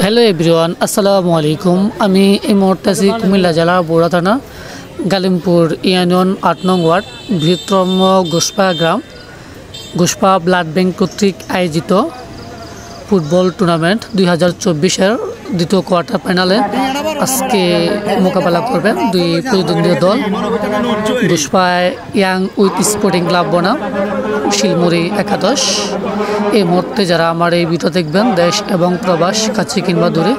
Hello everyone, আসসালামু আলাইকুম। আমি এই মুহূর্তে আছি কুমিল্লা জেলা বগুড়া থানা গালিমপুর ইউনিয়ন ৮ নং ওয়ার্ড বৃহত্তম ঘোষপা গ্রাম। ঘোষপা ব্লাড ব্যাংক কর্তৃক আয়োজিত ফুটবল টুর্নামেন্ট 2024-এর দ্বিতীয় কোয়ার্টার ফাইনালে আজকে মোকাবেলা করবেন দুই প্রতিদ্বন্দ্বী দল। ঘোষপা ইয়াং উইথ স্পোর্টিং ক্লাব বনাম শিলমুড়ি একাদশ। এই মুহূর্তে যারা আমার এই ভিডিও দেখবেন দেশ এবং প্রবাস কাছে কিংবা দূরে,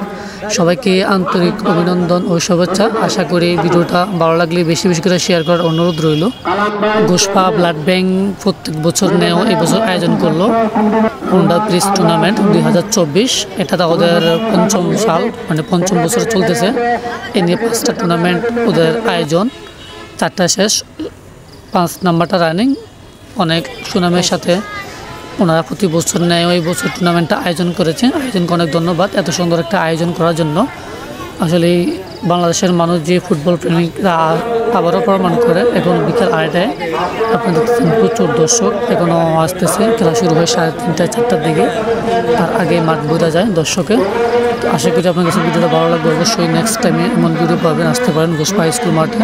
সবাইকে আন্তরিক অভিনন্দন ও শুভেচ্ছা। আশা করি ভিডিওটা ভালো লাগলে বেশি বেশি করে শেয়ার করার অনুরোধ রইল। ঘোষপা ব্লাড ব্যাংক প্রত্যেক বছর নেও এবছর আয়োজন করলো হোন্ডা প্রিজ টুর্নামেন্ট 2024। এটা ওদের পঞ্চম সাল, মানে পঞ্চম বছর চলতেছে। এ নিয়ে 5টা টুর্নামেন্ট ওদের আয়োজন, 4টা শেষ, 5 নাম্বারটা রানিং। অনেক সুনামের সাথে ওনারা প্রতি বছর নেয় এই বছর টুর্নামেন্টটা আয়োজন করেছে। আয়োজনকে অনেক ধন্যবাদ এত সুন্দর একটা আয়োজন করার জন্য। আসলে বাংলাদেশের মানুষ যে ফুটবল প্রেমিকরা আবারও প্রমাণ করে। এখন বিকেল 2:30টায় আপনারা দেখতেছেন প্রচুর দর্শক এখনও আসতেছে। খেলা শুরু হয় 3:30 4টার দিকে, তার আগে মাঠ বোঝা যায় দর্শকে। তো আশা করি আপনার কাছে ভিডিওটা ভালো লাগবে। অবশ্যই নেক্সট টাইমে এমন ভিডিও পাবেন, আসতে পারেন ঘোষপা স্কুল মাঠে।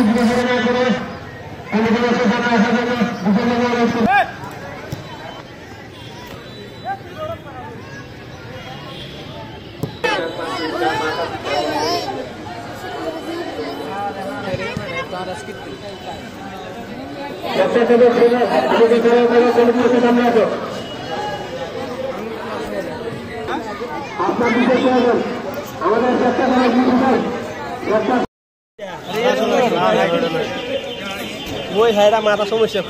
ওই হায়রা মাথা সমস্যা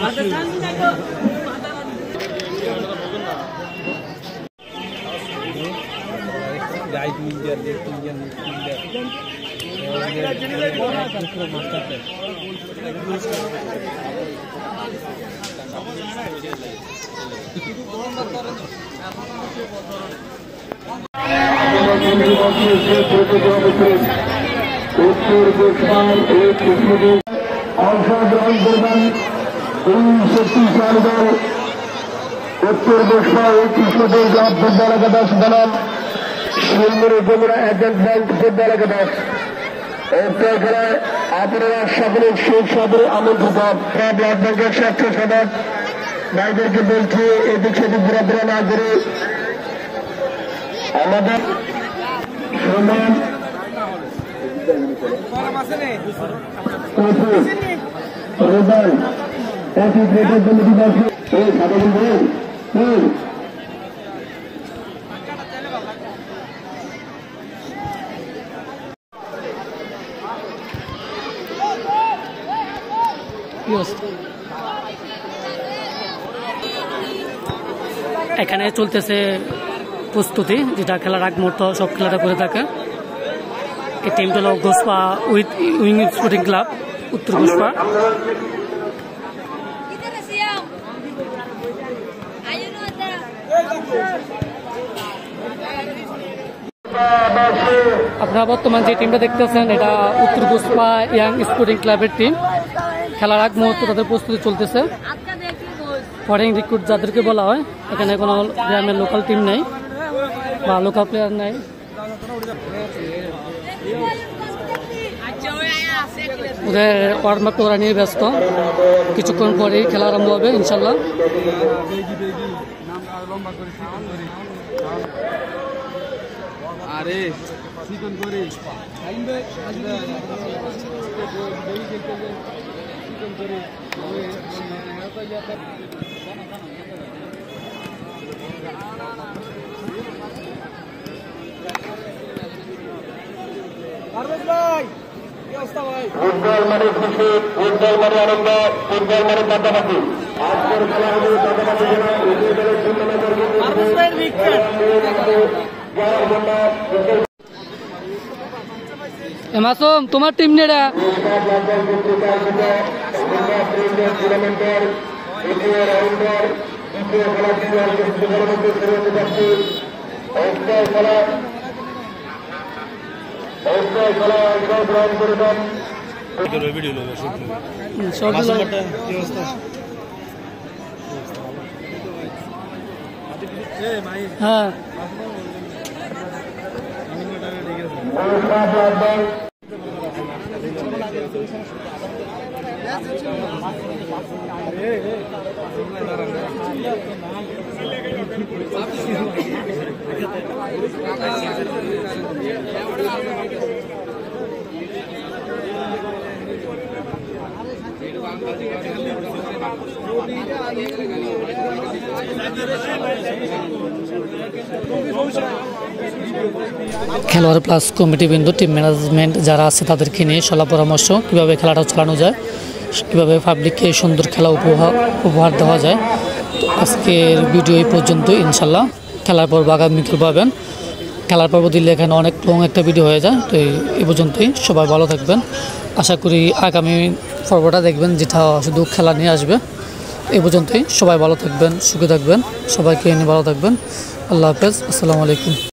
অংশগ্রহণ করবেন এই শক্তিশালী দল উত্তর ঘোষপা এই কৃষ্ণদের গ্রাম ফুটবল একাদশ বনাম শিলমুড়ি বগুড়া এজেন্ট ব্যাংক ফুটবল একাদশ। এই খেলায় আপনারা সকলে সুখবরে আমন্ত্রিত। ব্লাড ব্যাংকের স্বেচ্ছাসেবক ভাইদেরকে বলছি এদিক সেদিক ঘোরাফেরা না করে আমাদের সম্মান এখানে চলতেছে প্রস্তুতি, যেটা খেলার আগ মুহূর্ত সব খেলাটা করে থাকে। এই টিমটা হলো ঘোষপা উইথ উইং স্পোর্টিং ক্লাব উত্তর ঘোষপা। আপনারা বর্তমান যে টিমটা দেখতেছেন এটা উত্তর ঘোষপা ইয়াং স্পোর্টিং ক্লাবের টিম। খেলার আগ মুহূর্তে তাদের প্রস্তুতি চলতেছে। ফরেন রিক্রুট যাদেরকে বলা হয়, এখানে কোনো গ্রামের লোকাল টিম নেই বা লোকাল প্লেয়ার নেই। ওদের ওয়ার্ম আপ করা নিয়ে ব্যস্ত। কিছুক্ষণ পরেই খেলা আরম্ভ হবে ইনশাল্লাহ। ফুটবল মানে খুশি, ফুটবল মানে আনন্দ, ফুটবল মানে পাতাপাতি। আজকের খেলা হবে পাতাপাতি মাসুম, তোমার টিম নেড়া টুর্নামেন্টের দ্বিতীয় রাউন্ডের দ্বিতীয় খেলাটি শুরু হতে যাচ্ছে। খেলা অংশগ্রহণ করবেন হ্যাঁ গোসবা ব্লাড ব্যাংক খেলোয়াড় প্লাস কমিটিবৃন্দ টিম ম্যানেজমেন্ট যারা আছে তাদেরকে নিয়ে সলা পরামর্শ কীভাবে খেলাটা চালানো যায়, কীভাবে পাবলিককে সুন্দর খেলা উপহার দেওয়া যায়। তো আজকের ভিডিও এই পর্যন্ত, ইনশাল্লাহ খেলার পর আগামীকাল পাবেন। খেলার পর্ব দিলে এখানে অনেক লং একটা ভিডিও হয়ে যায়। তো এই পর্যন্তই, সবাই ভালো থাকবেন। আশা করি আগামী পর্বটা দেখবেন যেটা শুধু খেলা নিয়ে আসবে। এই পর্যন্তই, সবাই ভালো থাকবেন, সুখে থাকবেন, সবাইকে নিয়ে ভালো থাকবেন। আল্লাহ হাফেজ, আসসালামু আলাইকুম।